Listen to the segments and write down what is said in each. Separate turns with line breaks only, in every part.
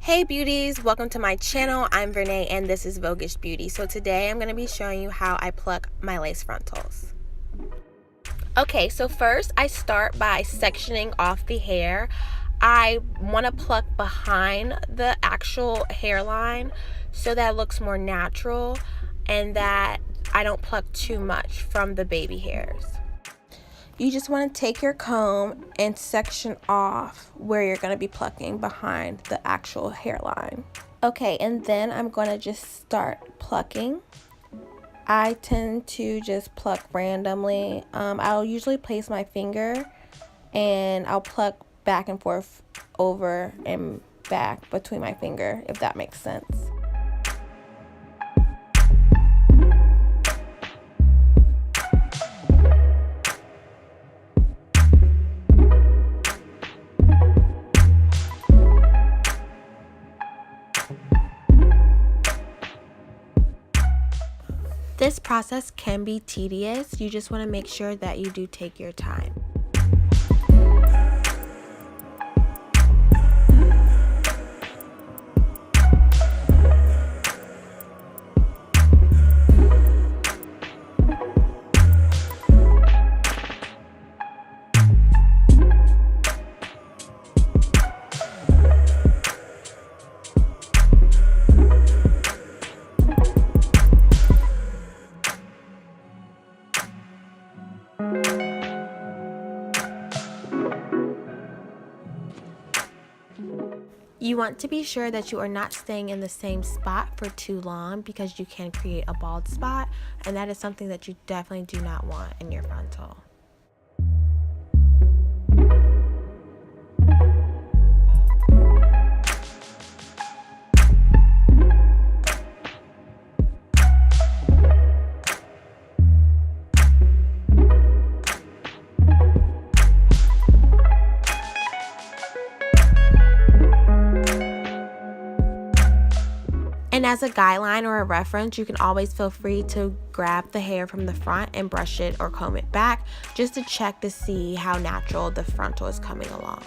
Hey beauties, welcome to my channel. I'm Vernay and this is Voguish Beauty. So today I'm going to be showing you how I pluck my lace frontals. Okay, so first I start by sectioning off the hair. I want to pluck behind the actual hairline so that it looks more natural and that I don't pluck too much from the baby hairs. You just want to take your comb and section off where you're going to be plucking behind the actual hairline. Okay, and then I'm going to just start plucking. I tend to just pluck randomly. I'll usually place my finger and I'll pluck back and forth over and back between my finger, if that makes sense. This process can be tedious. You just want to make sure that you do take your time. You want to be sure that you are not staying in the same spot for too long because you can create a bald spot, and that is something that you definitely do not want in your frontal. And as a guideline or a reference, you can always feel free to grab the hair from the front and brush it or comb it back just to check to see how natural the frontal is coming along.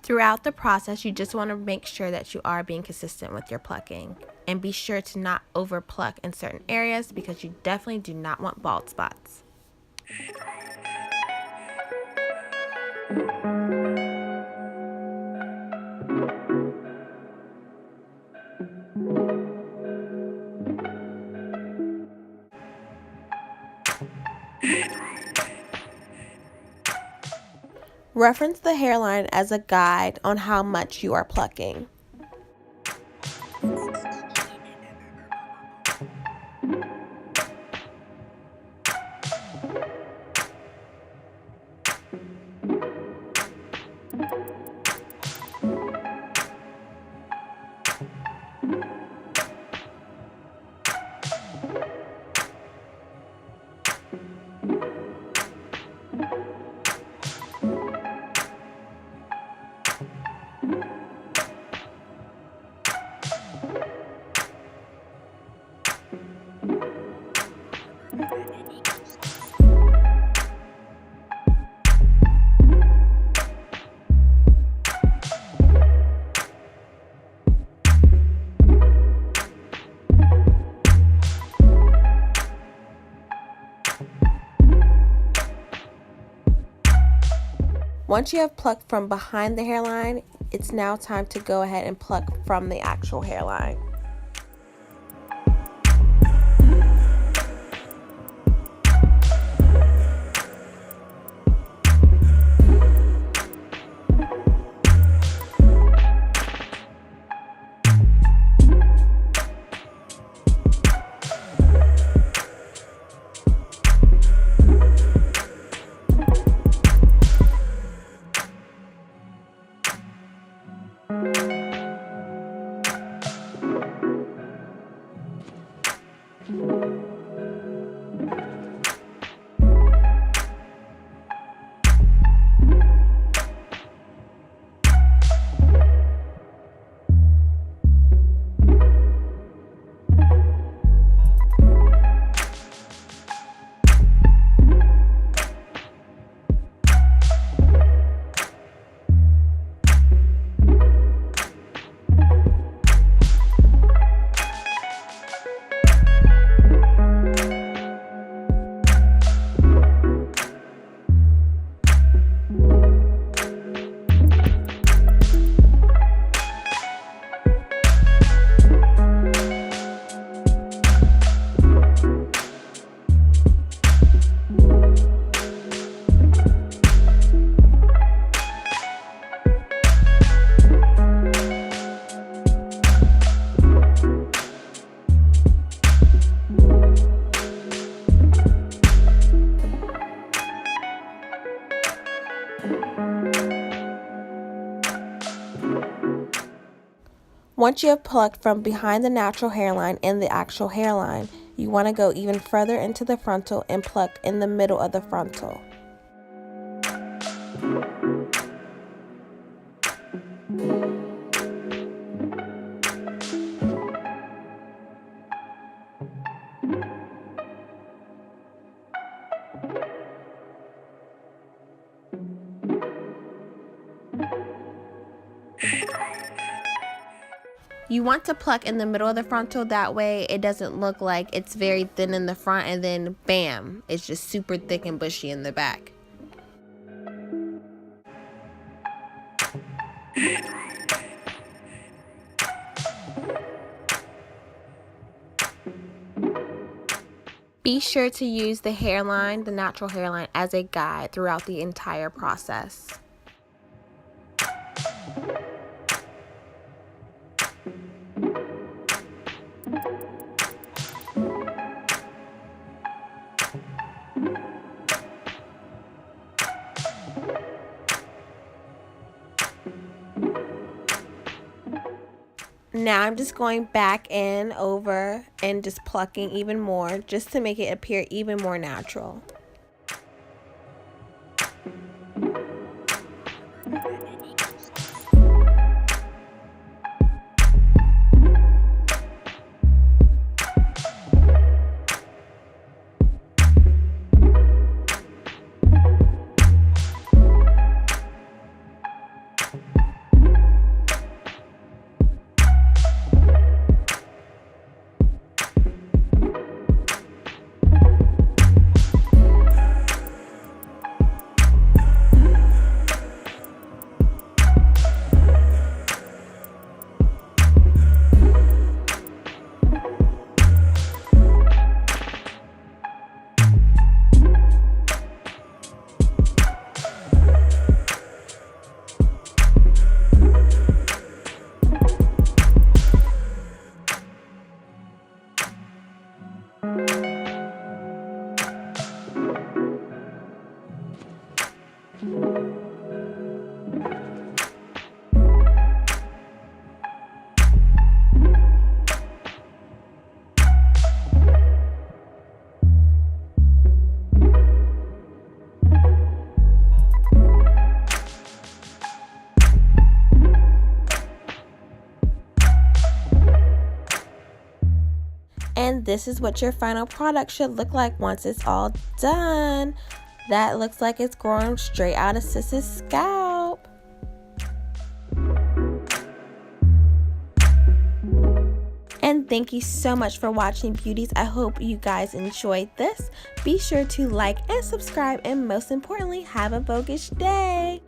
Throughout the process, you just want to make sure that you are being consistent with your plucking, and be sure to not over pluck in certain areas because you definitely do not want bald spots. Reference the hairline as a guide on how much you are plucking. Once you have plucked from behind the hairline, it's now time to go ahead and pluck from the actual hairline. Once you have plucked from behind the natural hairline and the actual hairline, you want to go even further into the frontal and pluck in the middle of the frontal. You want to pluck in the middle of the frontal, that way it doesn't look like it's very thin in the front and then bam, it's just super thick and bushy in the back. Be sure to use the hairline, the natural hairline, as a guide throughout the entire process. Now I'm just going back in over and just plucking even more just to make it appear even more natural. And this is what your final product should look like once it's all done. That looks like it's growing straight out of Sis's scalp. And thank you so much for watching, beauties. I hope you guys enjoyed this. Be sure to like and subscribe, and most importantly, have a Voguish day.